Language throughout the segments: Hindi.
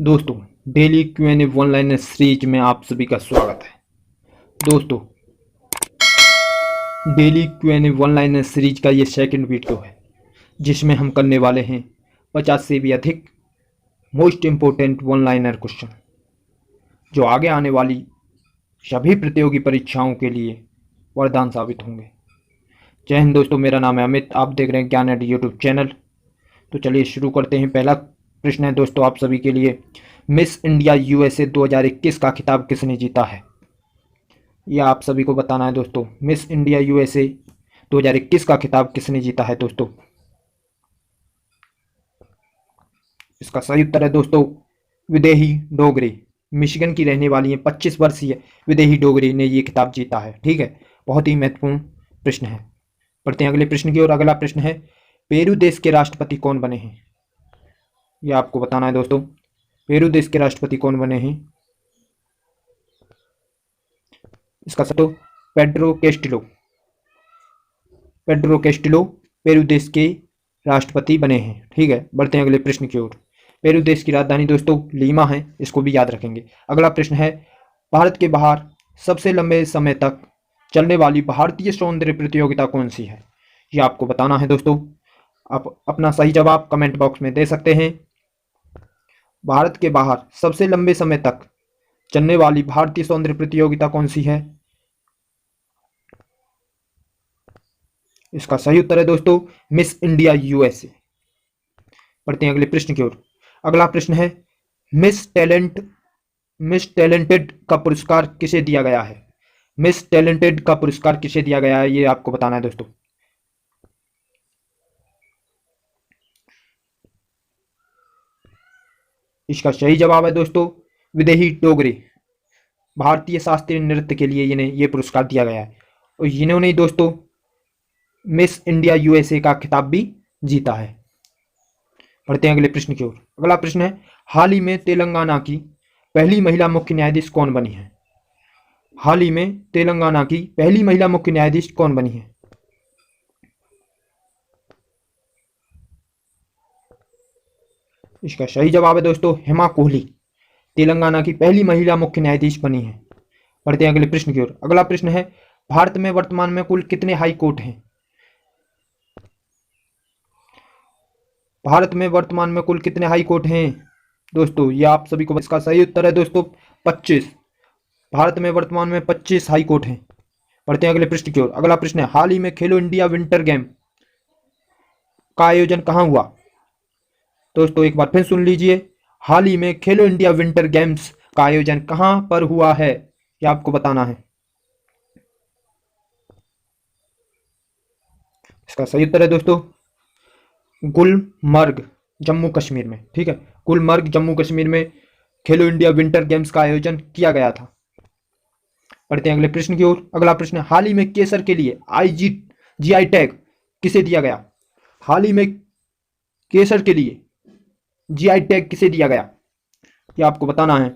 दोस्तों, daily Q&A one liner series में आप सभी का स्वागत है। दोस्तों, daily Q&A one liner series का ये सेकंड वीडियो है, जिसमें हम करने वाले हैं 50 से भी अधिक most important one liner question, जो आगे आने वाली सभी प्रतियोगी परीक्षाओं के लिए वरदान साबित होंगे। जय हिंद दोस्तों, मेरा नाम है अमित, आप देख रहे हैं ज्ञान एड यूट्यूब चैनल। तो चलिए शुरू करते हैं। पहला प्रश्न है दोस्तों आप सभी के लिए, मिस इंडिया यूएसए 2021 का खिताब किसने जीता है? यह आप सभी को बताना है दोस्तों। मिस इंडिया यूएसए 2021 का खिताब किसने जीता है दोस्तों? इसका सही उत्तर है दोस्तों विदेही डोगरे। मिशिगन की रहने वाली है 25 वर्षीय विदेही डोगरे ने ये खिताब जीता है। ठीक है, बहुत ही महत्वपूर्ण प्रश्न है। पढ़ते हैं अगले प्रश्न की ओर। अगला प्रश्न है, पेरू देश के राष्ट्रपति कौन बने हैं? यह आपको बताना है दोस्तों। पेरू देश के राष्ट्रपति कौन बने हैं? इसका सही Pedro Castillo. Pedro Castillo Peru देश के राष्ट्रपति बने हैं। ठीक है, बढ़ते हैं अगले प्रश्न की ओर। पेरू देश की राजधानी दोस्तों लीमा है, इसको भी याद रखेंगे। अगला प्रश्न है, भारत के बाहर सबसे लंबे समय तक चलने वाली भारतीय सौंदर्य प्रतियोगिता कौन सी है? यह आपको बताना है दोस्तों। आप अपना सही जवाब कमेंट बॉक्स में दे सकते हैं। भारत के बाहर सबसे लंबे समय तक चलने वाली भारतीय सौंदर्य प्रतियोगिता कौन सी है? इसका सही उत्तर है दोस्तों मिस इंडिया यूएसए। पढ़ते हैं अगले प्रश्न की ओर। अगला प्रश्न है, मिस टैलेंटेड का पुरस्कार किसे दिया गया है? मिस टैलेंटेड का पुरस्कार किसे दिया गया है, ये आपको बताना है दोस्तों। इसका सही जवाब है दोस्तों विदेही डोगरे। भारतीय शास्त्रीय नृत्य के लिए इन्हें ये पुरस्कार दिया गया है और इन्होंने दोस्तों मिस इंडिया यूएसए का खिताब भी जीता है। पढ़ते हैं अगले प्रश्न की ओर। अगला प्रश्न है, हाल ही में तेलंगाना की पहली महिला मुख्य न्यायाधीश कौन बनी है? हाल ही में तेलंगाना की पहली महिला मुख्य न्यायाधीश कौन बनी है? इसका सही जवाब है दोस्तों हेमा कोहली। तेलंगाना की पहली महिला मुख्य न्यायाधीश बनी है। पढ़ते हैं अगले प्रश्न की ओर। अगला प्रश्न है, भारत में वर्तमान में कुल कितने हाई कोर्ट हैं? भारत में वर्तमान में कुल कितने हाई कोर्ट हैं दोस्तों? ये आप सभी को, इसका सही उत्तर है दोस्तों 25। भारत में वर्तमान में 25 हाई कोर्ट हैं। पढ़ते हैं अगले प्रश्न की ओर। अगला प्रश्न है, हाल ही में खेलो इंडिया विंटर गेम का आयोजन कहाँ हुआ? दोस्तों एक बार फिर सुन लीजिए, हाल ही में खेलो इंडिया विंटर गेम्स का आयोजन कहाँ पर हुआ है, ये आपको बताना है। इसका सही उत्तर है दोस्तों गुलमर्ग, जम्मू कश्मीर में। ठीक है, गुलमर्ग जम्मू कश्मीर में खेलो इंडिया विंटर गेम्स का आयोजन किया गया था। पढ़ते हैं अगले प्रश्न की ओर। अगला प्रश्न, हाल ही में केसर के लिए जीआई टैग किसे दिया गया? हाल ही में केसर के लिए जीआई टैग किसे दिया गया, ये आपको बताना है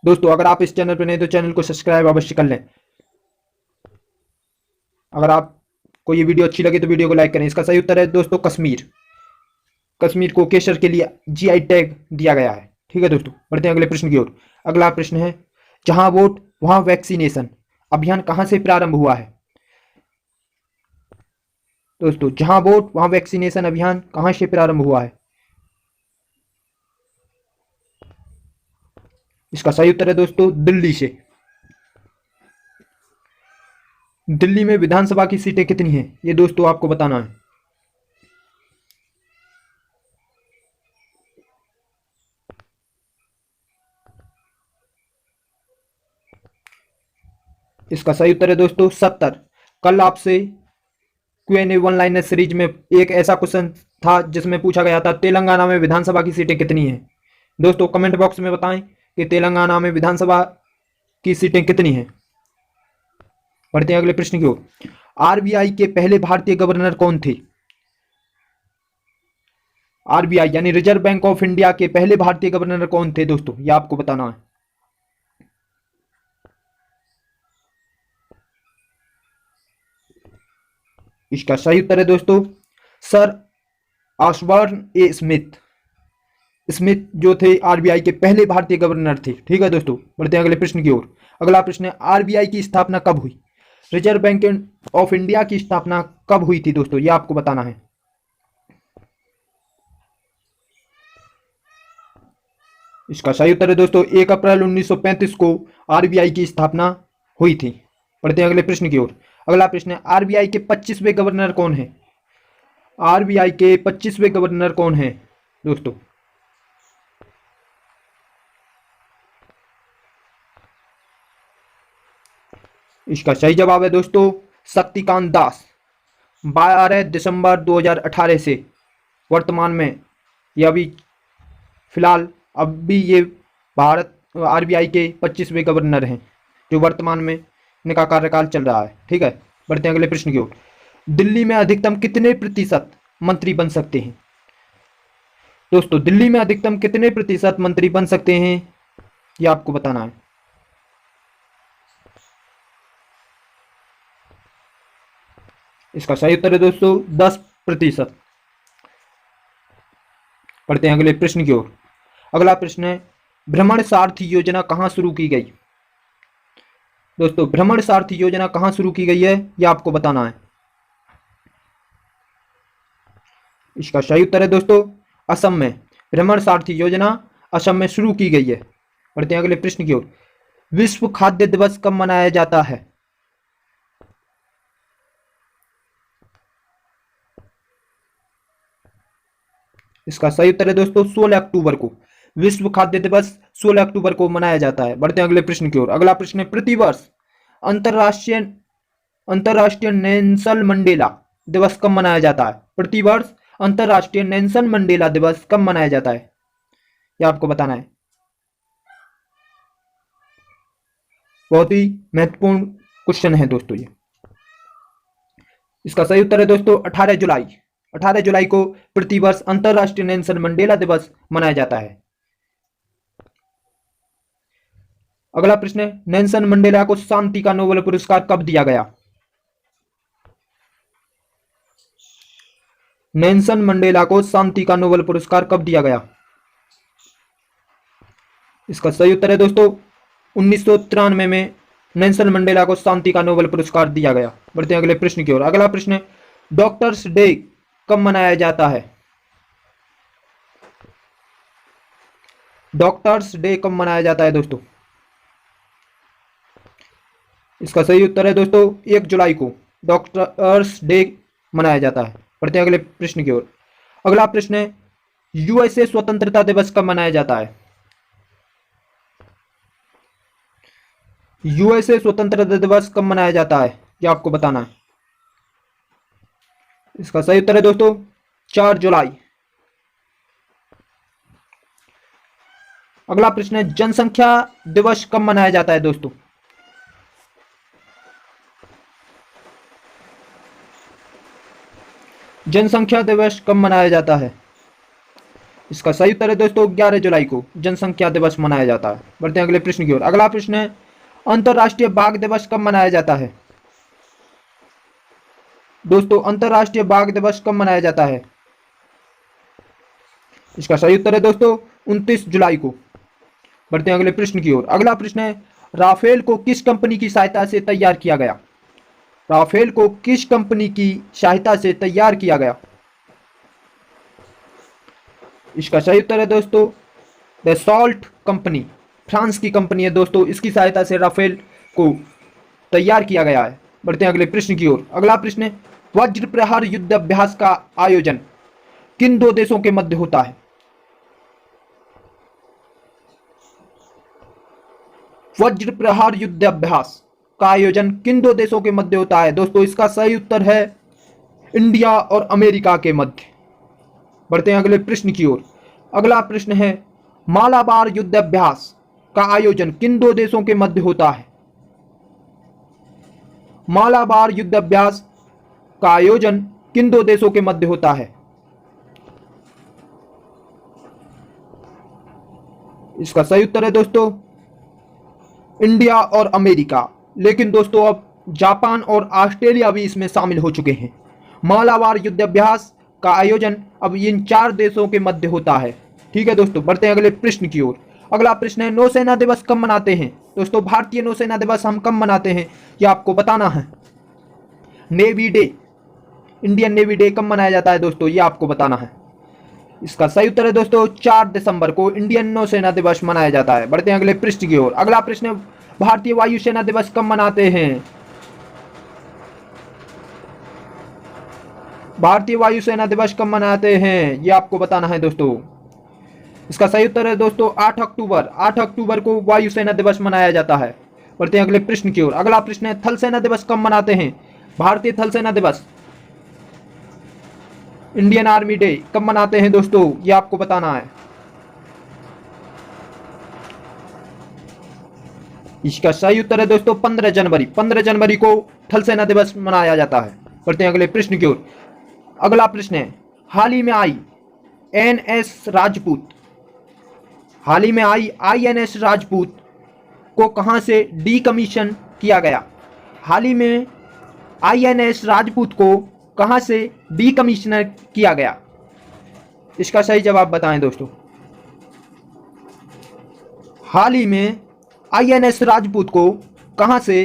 दोस्तों। अगर आप इस चैनल पर नहीं तो चैनल को सब्सक्राइब अवश्य कर लें। अगर आपको ये वीडियो अच्छी लगे तो वीडियो को लाइक करें। इसका सही उत्तर है दोस्तों कश्मीर। कश्मीर को केसर के लिए जीआई टैग दिया गया है। ठीक है दोस्तों, बढ़ते हैं अगले प्रश्न की ओर। अगला प्रश्न है, जहां वोट वहां वैक्सीनेशन अभियान कहां से प्रारंभ हुआ है? दोस्तों जहां वोट वहां वैक्सीनेशन अभियान कहां से प्रारंभ हुआ है? इसका सही उत्तर है दोस्तों दिल्ली से। दिल्ली में विधानसभा की सीटें कितनी हैं, ये दोस्तों आपको बताना है। इसका सही उत्तर है दोस्तों 70। कल आपसे Q&A वन लाइनर सीरीज में एक ऐसा क्वेश्चन था जिसमें पूछा गया था तेलंगाना में विधानसभा की सीटें कितनी हैं। दोस्तों कमेंट बॉक्स में बताएं कि तेलंगाना में विधानसभा की सीटें कितनी हैं। बढ़ते हैं अगले प्रश्न की ओर। आरबीआई के पहले भारतीय गवर्नर कौन थे? आरबीआई यानी रिजर्व बैंक ऑफ इंडिया के पहले भारतीय गवर्नर कौन थे दोस्तों, ये आपको बताना है। इसका सही उत्तर है दोस्तों sir Osborne A Smith. Smith जो थे आरबीआई के पहले भारतीय गवर्नर थे। ठीक है दोस्तों, बढ़ते हैं अगले प्रश्न की ओर। अगला प्रश्न है, आरबीआई की स्थापना कब हुई? रिजर्व बैंक ऑफ इंडिया की स्थापना कब हुई थी दोस्तों, ये आपको बताना है। इसका सही उत्तर है दोस्तों 1 अप्रैल 1935 को आरबीआई की स्थापना हुई थी। बढ़ते हैं अगले प्रश्न की ओर। अगला प्रश्न है, आरबीआई के 25वें गवर्नर कौन है? आरबीआई के 25वें गवर्नर कौन है दोस्तों? इसका सही जवाब है दोस्तों शक्तिकांत दास। 12 दिसंबर 2018 से वर्तमान में ये अभी फिलहाल अभी ये भारत आरबीआई के 25वें गवर्नर हैं जो वर्तमान में इनका कार्यकाल चल रहा है। ठीक है, बढ़ते हैं अगले प्रश्न की ओर। दिल्ली में अधिकतम कितने प्रतिशत मंत्री बन सकते हैं दोस्तों? दिल्ली में अधिकतम कितने प्रतिशत मंत्री बन सकते हैं ये आपको बताना है। इसका सही उत्तर है दोस्तों 10%। पढ़ते हैं अगले प्रश्न की ओर। अगला प्रश्न है, भ्रमण सारथी योजना कहां शुरू की गई? दोस्तों भ्रमण सारथी योजना कहां शुरू की गई है यह आपको बताना है। इसका सही उत्तर है दोस्तों असम में। भ्रमण सारथी योजना असम में शुरू की गई है। पढ़ते हैं अगले प्रश्न की ओर। विश्व खाद्य दिवस कब मनाया जाता है? इसका सही उत्तर है दोस्तों 16 अक्टूबर को। विश्व खाद्य दिवस 16 अक्टूबर को मनाया जाता है। बढ़ते हैं अगले प्रश्न की ओर। अगला प्रश्न है, प्रतिवर्ष अंतरराष्ट्रीय अंतरराष्ट्रीय नेल्सन मंडेला दिवस कब मनाया जाता है? प्रतिवर्ष अंतरराष्ट्रीय नेल्सन मंडेला दिवस कब मनाया जाता है यह आपको बताना है। बहुत ही महत्वपूर्ण क्वेश्चन है दोस्तों ये। इसका सही उत्तर है दोस्तों 18 जुलाई। 18 जुलाई को प्रतिवर्ष अंतरराष्ट्रीय नेल्सन मंडेला दिवस मनाया जाता है। अगला प्रश्न है, नेल्सन मंडेला को शांति का नोबेल पुरस्कार कब दिया गया? नेल्सन मंडेला को शांति का नोबेल पुरस्कार कब दिया गया? इसका सही उत्तर है दोस्तों 1993 में नेल्सन मंडेला को शांति का नोबेल पुरस्कार दिया गया। बढ़ते हैं अगले प्रश्न की ओर। अगला प्रश्न है, डॉक्टर्स डे कब मनाया जाता है? डॉक्टर्स डे कब मनाया जाता है दोस्तों? इसका सही उत्तर है दोस्तों 1 जुलाई को डॉक्टर्स डे मनाया जाता है। बढ़ते हैं अगले प्रश्न की ओर। अगला प्रश्न है, यूएसए स्वतंत्रता दिवस कब मनाया जाता है? यूएसए स्वतंत्रता दिवस कब मनाया जाता है यह आपको बताना है। इसका सही उत्तर है दोस्तों 4 जुलाई। अगला प्रश्न है, जनसंख्या दिवस कब मनाया जाता है दोस्तों? जनसंख्या दिवस कब मनाया जाता है? इसका सही उत्तर है दोस्तों 11 जुलाई को जनसंख्या दिवस मनाया जाता है। बढ़ते हैं अगले प्रश्न की ओर। अगला प्रश्न है, अंतरराष्ट्रीय बाघ दिवस कब मनाया जाता है? दोस्तों अंतरराष्ट्रीय बाघ दिवस कब मनाया जाता है? इसका सही उत्तर है दोस्तों 29 जुलाई को। बढ़ते हैं अगले प्रश्न की ओर। अगला प्रश्न है, राफेल को किस कंपनी की सहायता से तैयार किया गया? राफेल को किस कंपनी की सहायता से तैयार किया गया? इसका सही उत्तर है दोस्तों दसॉल्ट कंपनी, फ्रांस की कंपनी है दोस्तों, इसकी सहायता से राफेल को तैयार किया गया है। बढ़ते हैं अगले प्रश्न की ओर। अगला प्रश्न है, वज्र प्रहार युद्ध अभ्यास का आयोजन किन दो देशों के मध्य होता है? वज्र प्रहार युद्ध अभ्यास का आयोजन किन दो देशों के मध्य होता है दोस्तों? इसका सही उत्तर है इंडिया और अमेरिका के मध्य। बढ़ते हैं अगले प्रश्न की ओर। अगला प्रश्न है, मालाबार युद्ध अभ्यास का आयोजन किन दो देशों के मध्य होता है? मालाबार युद्ध अभ्यास का आयोजन किन दो देशों के मध्य होता है? इसका सही उत्तर है दोस्तों इंडिया और अमेरिका। लेकिन दोस्तों अब जापान और ऑस्ट्रेलिया भी इसमें शामिल हो चुके हैं। मालाबार युद्ध अभ्यास का आयोजन अब इन 4 देशों के मध्य होता है। ठीक है दोस्तों, बढ़ते हैं अगले प्रश्न की ओर। अगला प्रश्न है, नौसेना दिवस कब मनाते हैं? दोस्तों भारतीय नौसेना दिवस हम कब मनाते हैं ये आपको बताना है। Navy day, Indian navy day कब मनाया जाता है दोस्तों, ये आपको बताना है। इसका सही उत्तर है दोस्तों 4 दिसंबर को इंडियन नौसेना दिवस मनाया जाता है। बढ़ते हैं अगले पृष्ठ की ओर। अगला प्रश्न है, भारतीय वायुसेना दिवस कब मनाते हैं? भारतीय वायुसेना दिवस कब मनाते हैं ये आपको बताना है दोस्तों। इसका सही उत्तर है दोस्तों 8 अक्टूबर। 8 अक्टूबर को वायुसेना दिवस मनाया जाता है। बढ़ते हैं अगले प्रश्न की ओर। अगला प्रश्न है, थल सेना दिवस कब मनाते हैं? भारतीय थल सेना दिवस, इंडियन आर्मी डे कब मनाते हैं दोस्तों, ये आपको बताना है। इसका सही उत्तर है दोस्तों 15 जनवरी। 15 जनवरी को थल सेना दिवस मनाया जाता है। बढ़ते हैं अगले प्रश्न की ओर। अगला प्रश्न है, हाल ही में आई एनएस राजपूत, हाल ही में आई आईएनएस राजपूत को कहां से डीकमीशन किया गया? हाल ही में आईएनएस राजपूत को कहां से डीकमीशन किया गया? इसका सही जवाब बताएं दोस्तों। हाल ही में आईएनएस राजपूत को कहां से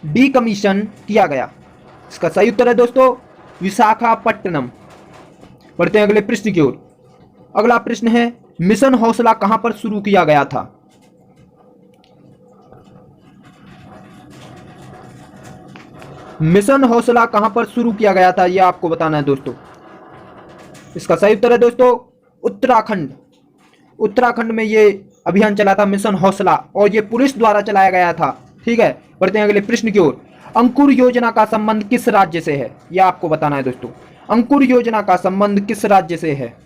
डीकमीशन किया गया? इसका सही उत्तर है दोस्तों विशाखापट्टनम। बढ़ते हैं अगले प्रश्न की ओर। अगला प्रश्न है, मिशन हौसला कहां पर शुरू किया गया था? मिशन हौसला कहां पर शुरू किया गया था यह आपको बताना है दोस्तों। इसका सही उत्तर है दोस्तों उत्तराखंड। उत्तराखंड में ये अभियान चला था मिशन हौसला, और ये पुलिस द्वारा चलाया गया था। ठीक है, बढ़ते हैं अगले प्रश्न की ओर। अंकुर योजना का संबंध किस राज्य से है यह आपको बताना है दोस्तों। अंकुर योजना का संबंध किस राज्य से है?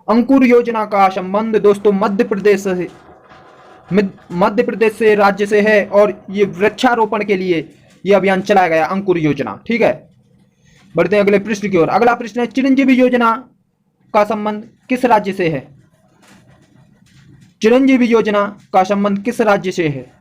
अंकुर योजना का संबंध दोस्तों मध्य प्रदेश से, मध्य प्रदेश से राज्य से है, और ये वृक्षारोपण के लिए यह अभियान चलाया गया अंकुर योजना। ठीक है, बढ़ते हैं अगले प्रश्न की ओर। अगला प्रश्न है, चिरंजीवी योजना का संबंध किस राज्य से है? चिरंजीवी योजना का संबंध किस राज्य से है?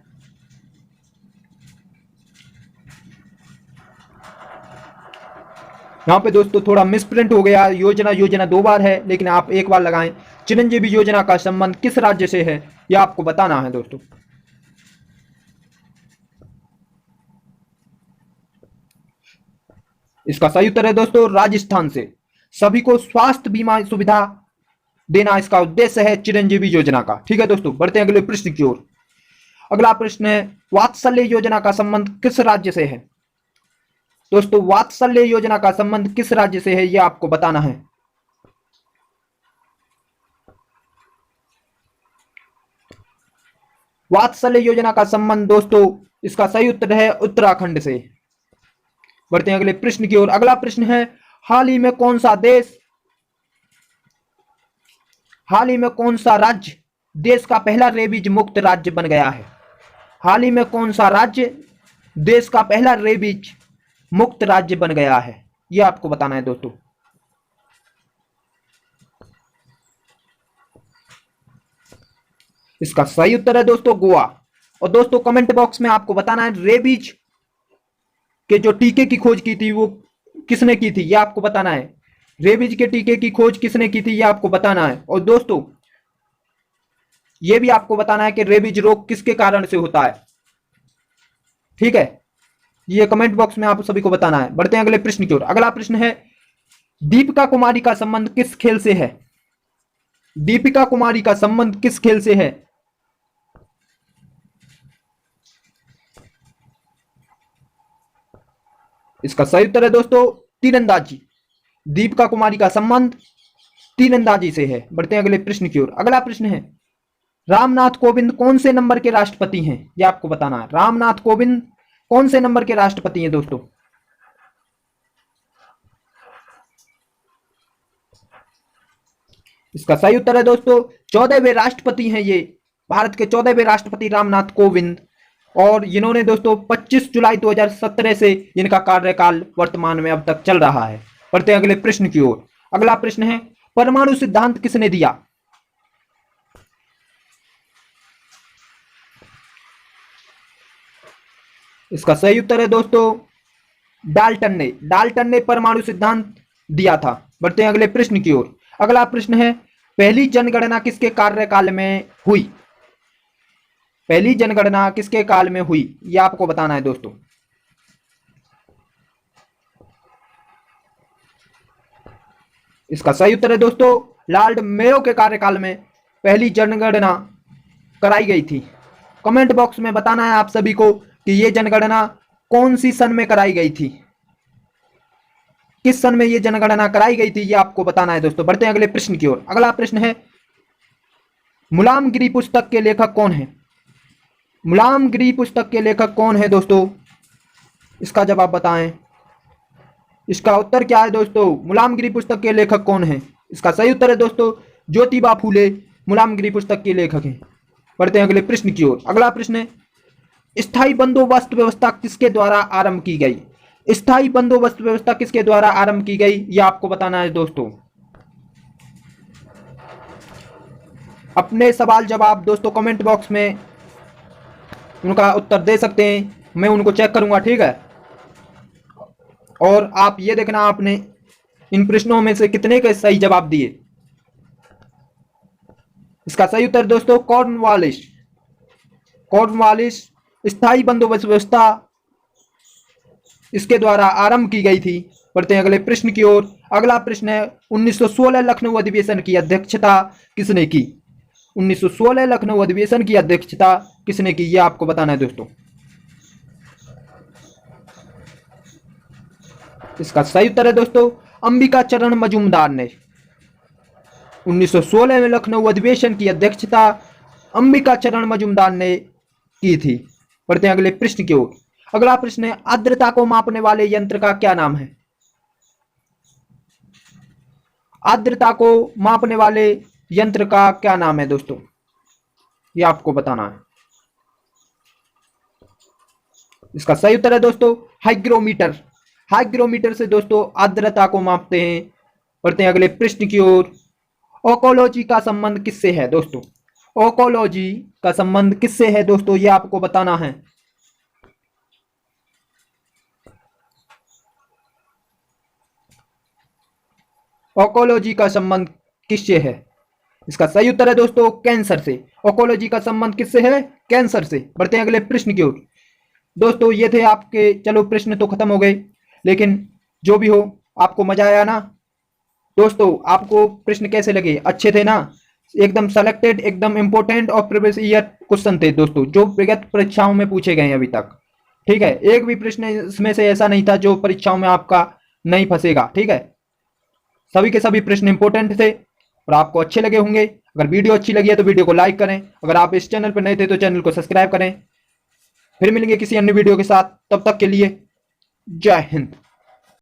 यहां पे दोस्तों थोड़ा मिसप्रिंट हो गया, योजना योजना 2 बार है, लेकिन आप एक बार लगाएं। चिरंजीवी योजना का संबंध किस राज्य से है यह आपको बताना है दोस्तों। इसका सही उत्तर है दोस्तों राजस्थान से। सभी को स्वास्थ्य बीमा सुविधा देना इसका उद्देश्य है चिरंजीवी योजना का। ठीक है दोस्तों, बढ़ते हैं अगले प्रश्न की ओर। अगला प्रश्न है, वात्सल्य योजना का संबंध किस राज्य से है? दोस्तों वात्सल्य योजना का संबंध किस राज्य से है यह आपको बताना है। वात्सल्य योजना का संबंध दोस्तों इसका सही उत्तर है उत्तराखंड से। बढ़ते हैं अगले प्रश्न की ओर। अगला प्रश्न है, हाल ही में कौन सा देश, हाल ही में कौन सा राज्य देश का पहला रेबीज मुक्त राज्य बन गया है? हाल ही में कौन सा राज्य देश का पहला रेबीज मुक्त राज्य बन गया है यह आपको बताना है दोस्तों। इसका सही उत्तर है दोस्तों गोवा। और दोस्तों कमेंट बॉक्स में आपको बताना है रेबीज के जो टीके की खोज की थी वो किसने की थी यह आपको बताना है। रेबीज के टीके की खोज किसने की थी यह आपको बताना है। और दोस्तों यह भी आपको बताना है कि रेबीज रोग किसके कारण से होता है। ठीक है, ये कमेंट बॉक्स में आप सभी को बताना है। बढ़ते हैं अगले प्रश्न की ओर। अगला प्रश्न है, दीपिका कुमारी का संबंध किस खेल से है? दीपिका कुमारी का संबंध किस खेल से है? इसका सही उत्तर है दोस्तों तीरंदाजी। दीपिका कुमारी का संबंध तीरंदाजी से है। बढ़ते हैं अगले प्रश्न की ओर। अगला प्रश्न है, रामनाथ कोविंद कौन से नंबर के राष्ट्रपति हैं यह आपको बताना है। रामनाथ कोविंद कौन से नंबर के राष्ट्रपति हैं दोस्तों? इसका सही उत्तर है दोस्तों 14वें राष्ट्रपति हैं ये, भारत के 14वें राष्ट्रपति रामनाथ कोविंद। और इन्होंने दोस्तों 25 जुलाई 2017 से इनका कार्यकाल वर्तमान में अब तक चल रहा है। बढ़ते हैं अगले प्रश्न की ओर। अगला प्रश्न है, परमाणु सिद्धांत किसने दिया? इसका सही उत्तर है दोस्तों डाल्टन ने परमाणु सिद्धांत दिया था। बढ़ते हैं अगले प्रश्न की ओर। अगला प्रश्न है, पहली जनगणना किसके कार्यकाल में हुई? पहली जनगणना किसके काल में हुई, यह आपको बताना है दोस्तों। इसका सही उत्तर है दोस्तों, लॉर्ड मेयो के कार्यकाल में पहली जनगणना कराई गई थी। कमेंट बॉक्स में बताना है आप सभी को कि यह जनगणना कौन सी सन में कराई गई थी, किस सन में यह जनगणना कराई गई थी, यह आपको बताना है दोस्तों। बढ़ते हैं अगले प्रश्न की ओर। अगला प्रश्न है, मुलायमगिरी पुस्तक के लेखक कौन है? मुलायमगिरी पुस्तक के लेखक कौन है दोस्तों, इसका जवाब बताएं। इसका उत्तर क्या है दोस्तों, मुलायमगिरी पुस्तक के लेखक कौन है? इसका सही उत्तर है दोस्तों, ज्योतिबा फूले मुलायमगिरी पुस्तक के लेखक हैं। बढ़ते हैं अगले प्रश्न की ओर। अगला प्रश्न है, स्थायी बंदोबस्त व्यवस्था किसके द्वारा आरंभ की गई? स्थायी बंदोबस्त व्यवस्था किसके द्वारा आरंभ की गई, यह आपको बताना है दोस्तों। अपने सवाल जवाब दोस्तों कमेंट बॉक्स में उनका उत्तर दे सकते हैं, मैं उनको चेक करूंगा, ठीक है। और आप ये देखना आपने इन प्रश्नों में से कितने के सही जवाब दिए। इसका सही उत्तर दोस्तों कॉर्नवालिस। कॉर्नवालिस स्थायी बंदोबस्त व्यवस्था इसके द्वारा आरंभ की गई थी। बढ़ते हैं अगले प्रश्न की ओर। अगला प्रश्न है, 1916 लखनऊ अधिवेशन की अध्यक्षता किसने की? 1916 लखनऊ अधिवेशन की अध्यक्षता किसने की, यह आपको बताना है दोस्तों। इसका सही उत्तर है दोस्तों अंबिका चरण मजूमदार ने। 1916 में लखनऊ अधिवेशन की अध्यक्षता अंबिका चरण मजूमदार ने की थी। बढ़ते हैं अगले प्रश्न की ओर। अगला प्रश्न है, आर्द्रता को मापने वाले यंत्र का क्या नाम है? आर्द्रता को मापने वाले यंत्र का क्या नाम है दोस्तों, यह आपको बताना है। इसका सही उत्तर है दोस्तों हाइग्रोमीटर। हाइग्रोमीटर से दोस्तों आर्द्रता को मापते हैं। बढ़ते हैं अगले प्रश्न की ओर। ओकोलॉजी का संबंध किससे है दोस्तों? ओकोलॉजी का संबंध किससे है दोस्तों, यह आपको बताना है। ओकोलॉजी का संबंध किससे है? इसका सही उत्तर है दोस्तों कैंसर से। ओकोलॉजी का संबंध किससे है? कैंसर से। बढ़ते हैं अगले प्रश्न की ओर। दोस्तों ये थे आपके, चलो प्रश्न तो खत्म हो गए, लेकिन जो भी हो आपको मजा आया ना दोस्तों? आपको प्रश्न कैसे लगे, अच्छे थे ना? एकदम सेलेक्टेड, एकदम इंपॉर्टेंट और प्रीवियस ईयर क्वेश्चन थे दोस्तों, जो विगत परीक्षाओं में पूछे गए अभी तक, ठीक है। एक भी प्रश्न इसमें से ऐसा नहीं था जो परीक्षाओं में आपका नहीं फंसेगा, ठीक है। सभी के सभी प्रश्न इंपॉर्टेंट थे और आपको अच्छे लगे होंगे। अगर वीडियो अच्छी लगी है तो वीडियो को लाइक करें। अगर आप इस चैनल पर नए थे तो चैनल को सब्सक्राइब करें। फिर मिलेंगे किसी अन्य वीडियो के साथ, तब तक के लिए जय हिंद।